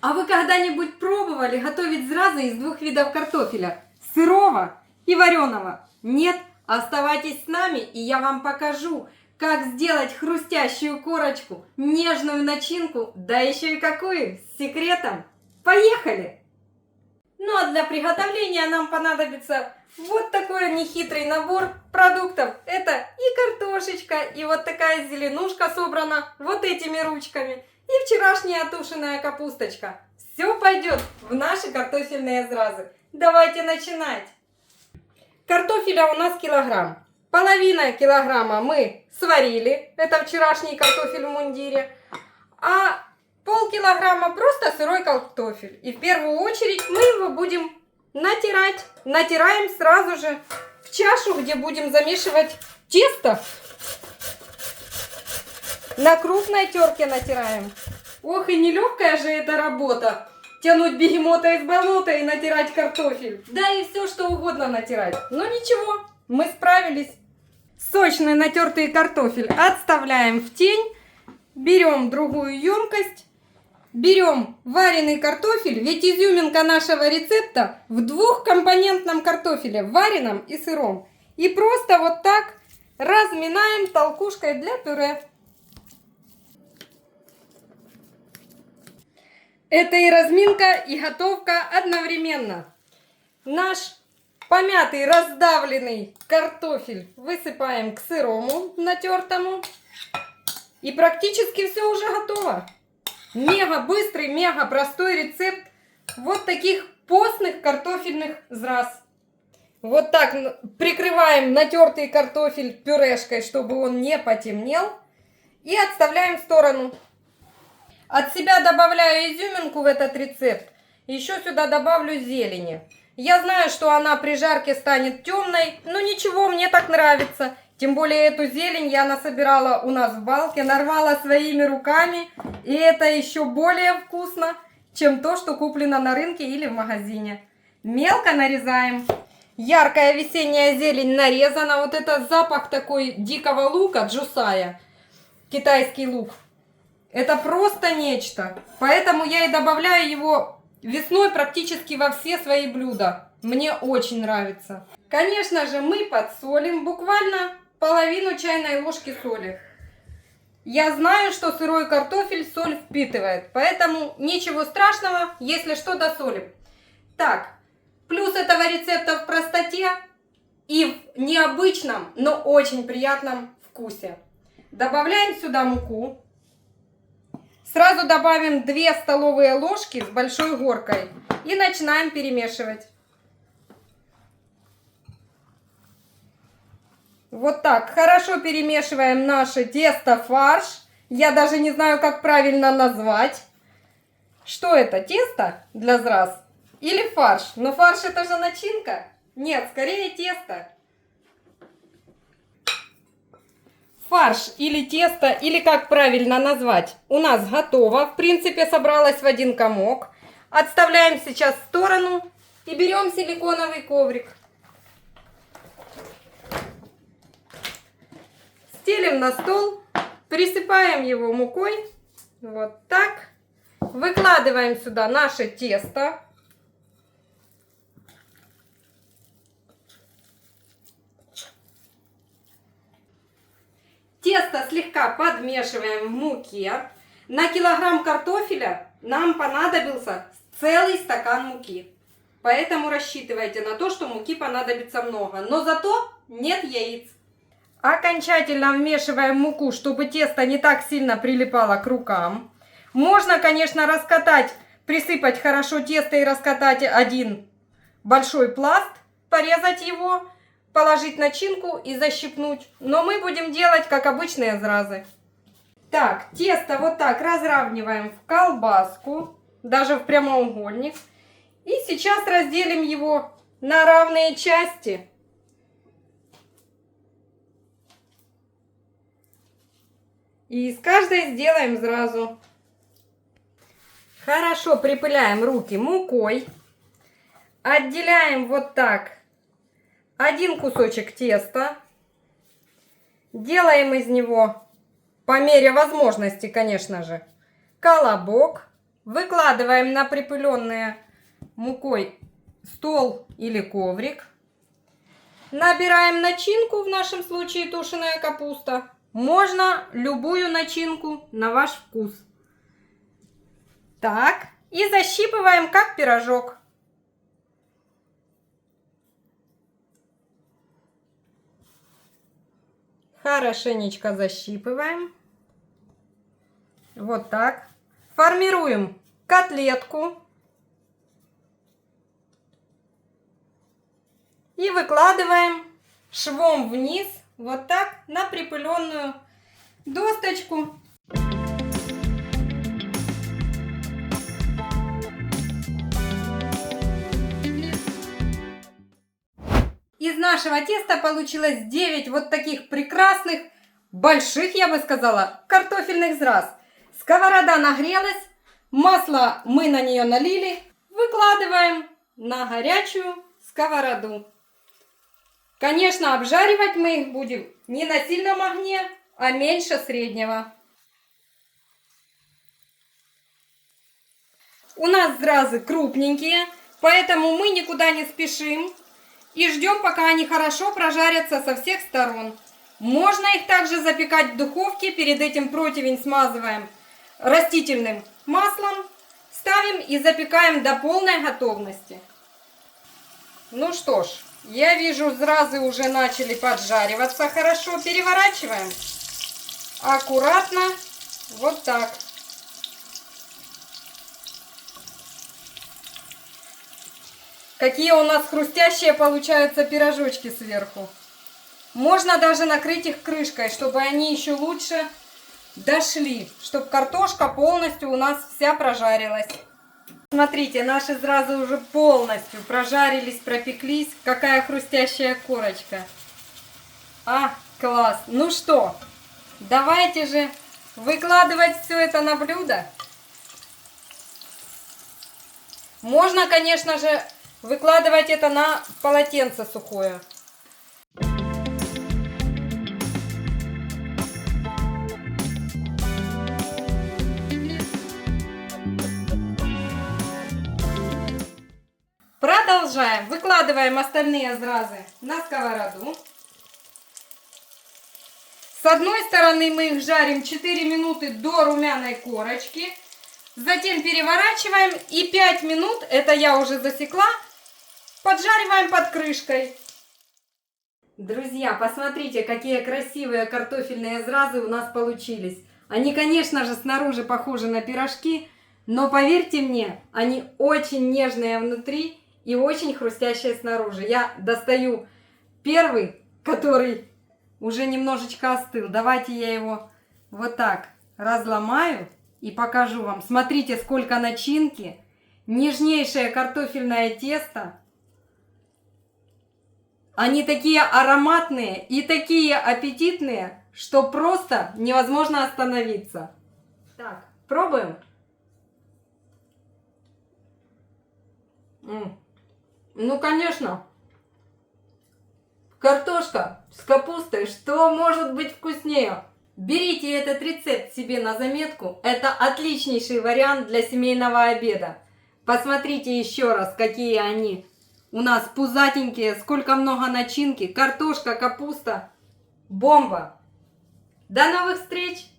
А вы когда-нибудь пробовали готовить сразу из двух видов картофеля? Сырого и вареного? Нет? Оставайтесь с нами, и я вам покажу, как сделать хрустящую корочку, нежную начинку, да еще и какую, с секретом. Поехали! Ну а для приготовления нам понадобится вот такой нехитрый набор продуктов. Это и картошечка, и вот такая зеленушка собрана вот этими ручками, и вчерашняя тушеная капусточка. Все пойдет в наши картофельные зразы. Давайте начинать. Картофеля у нас килограмм. Половина килограмма мы сварили. Это вчерашний картофель в мундире. А полкилограмма просто сырой картофель. И в первую очередь мы его будем натирать. Натираем сразу же в чашу, где будем замешивать тесто. На крупной терке натираем. Ох, и нелегкая же эта работа. Тянуть бегемота из болота и натирать картофель. Да и все, что угодно натирать. Но ничего, мы справились. Сочный натертый картофель отставляем в тень. Берем другую емкость. Берем вареный картофель. Ведь изюминка нашего рецепта в двухкомпонентном картофеле. Вареном и сыром. И просто вот так разминаем толкушкой для пюре. Это и разминка, и готовка одновременно. Наш помятый, раздавленный картофель высыпаем к сырому натертому. И практически все уже готово. Мега быстрый, мега простой рецепт вот таких постных картофельных зраз. Вот так прикрываем натертый картофель пюрешкой, чтобы он не потемнел. И отставляем в сторону. От себя добавляю изюминку в этот рецепт. Еще сюда добавлю зелени. Я знаю, что она при жарке станет темной, но ничего, мне так нравится. Тем более эту зелень я насобирала у нас в балке, нарвала своими руками. И это еще более вкусно, чем то, что куплено на рынке или в магазине. Мелко нарезаем. Яркая весенняя зелень нарезана. Вот это запах такой дикого лука, джусая, китайский лук. Это просто нечто. Поэтому я и добавляю его весной практически во все свои блюда. Мне очень нравится. Конечно же, мы подсолим буквально половину чайной ложки соли. Я знаю, что сырой картофель соль впитывает. Поэтому ничего страшного, если что, досолим. Так, плюс этого рецепта в простоте и в необычном, но очень приятном вкусе. Добавляем сюда муку. Сразу добавим 2 столовые ложки с большой горкой и начинаем перемешивать. Вот так. Хорошо перемешиваем наше тесто-фарш. Я даже не знаю, как правильно назвать. Что это? Тесто для зраз? Или фарш? Но фарш это же начинка. Нет, скорее тесто. Фарш или тесто, или как правильно назвать, у нас готово. В принципе, собралось в один комок. Отставляем сейчас в сторону и берем силиконовый коврик. Стелим на стол, присыпаем его мукой. Вот так. Выкладываем сюда наше тесто. Тесто слегка подмешиваем в муке. На килограмм картофеля нам понадобился целый стакан муки. Поэтому рассчитывайте на то, что муки понадобится много. Но зато нет яиц. Окончательно вмешиваем муку, чтобы тесто не так сильно прилипало к рукам. Можно, конечно, раскатать, присыпать хорошо тесто и раскатать один большой пласт, порезать его, положить начинку и защипнуть. Но мы будем делать, как обычные зразы. Так, тесто вот так разравниваем в колбаску, даже в прямоугольник. И сейчас разделим его на равные части. И из каждой сделаем зразу. Хорошо припыляем руки мукой. Отделяем вот так один кусочек теста. Делаем из него, по мере возможности, конечно же, колобок. Выкладываем на припыленный мукой стол или коврик. Набираем начинку, в нашем случае тушеная капуста. Можно любую начинку на ваш вкус. Так, и защипываем как пирожок. Хорошенечко защипываем. Вот так. Формируем котлетку. И выкладываем швом вниз, вот так, на припыленную досточку. Из нашего теста получилось 9 вот таких прекрасных, больших, я бы сказала, картофельных зраз. Сковорода нагрелась, масло мы на нее налили, выкладываем на горячую сковороду. Конечно, обжаривать мы их будем не на сильном огне, а меньше среднего. У нас зразы крупненькие, поэтому мы никуда не спешим и ждем, пока они хорошо прожарятся со всех сторон. Можно их также запекать в духовке, перед этим противень смазываем растительным маслом, ставим и запекаем до полной готовности. Ну что ж, я вижу, зразы уже начали поджариваться хорошо. Переворачиваем аккуратно, вот так. Какие у нас хрустящие получаются пирожочки сверху. Можно даже накрыть их крышкой, чтобы они еще лучше дошли, чтобы картошка полностью у нас вся прожарилась. Смотрите, наши зразы уже полностью прожарились, пропеклись. Какая хрустящая корочка. А, класс. Ну что, давайте же выкладывать все это на блюдо. Можно, конечно же, выкладывать это на полотенце сухое. Продолжаем. Выкладываем остальные зразы на сковороду. С одной стороны мы их жарим 4 минуты до румяной корочки. Затем переворачиваем и 5 минут, это я уже засекла, поджариваем под крышкой. Друзья, посмотрите, какие красивые картофельные зразы у нас получились. Они, конечно же, снаружи похожи на пирожки, но поверьте мне, они очень нежные внутри и очень хрустящие снаружи. Я достаю первый, который уже немножечко остыл. Давайте я его вот так разломаю и покажу вам. Смотрите, сколько начинки. Нежнейшее картофельное тесто. Они такие ароматные и такие аппетитные, что просто невозможно остановиться. Так, пробуем. Ну, конечно, картошка с капустой, что может быть вкуснее? Берите этот рецепт себе на заметку. Это отличнейший вариант для семейного обеда. Посмотрите еще раз, какие они у нас пузатенькие, сколько много начинки. Картошка, капуста. Бомба! До новых встреч!